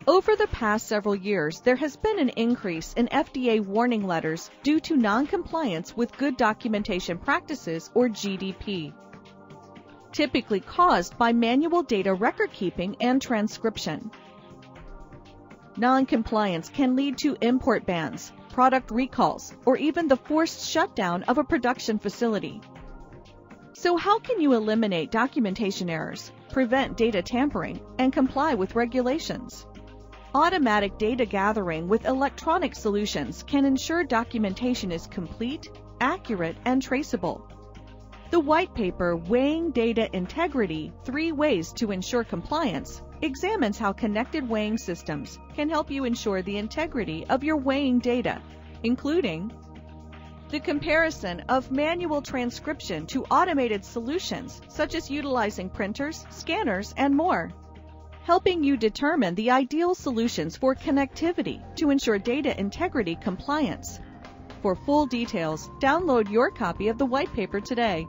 Over the past several years, there has been an increase in FDA warning letters due to non-compliance with Good Documentation Practices, or GDP, typically caused by manual data record keeping and transcription. Non-compliance can lead to import bans, product recalls, or even the forced shutdown of a production facility. So how can you eliminate documentation errors, prevent data tampering, and comply with regulations? Automatic data gathering with electronic solutions can ensure documentation is complete, accurate, and traceable. The white paper Weighing Data Integrity: 3 Ways to Ensure Compliance examines how connected weighing systems can help you ensure the integrity of your weighing data, including the comparison of manual transcription to automated solutions, such as utilizing printers, scanners, and more, helping you determine the ideal solutions for connectivity to ensure data integrity compliance. For full details, download your copy of the white paper today.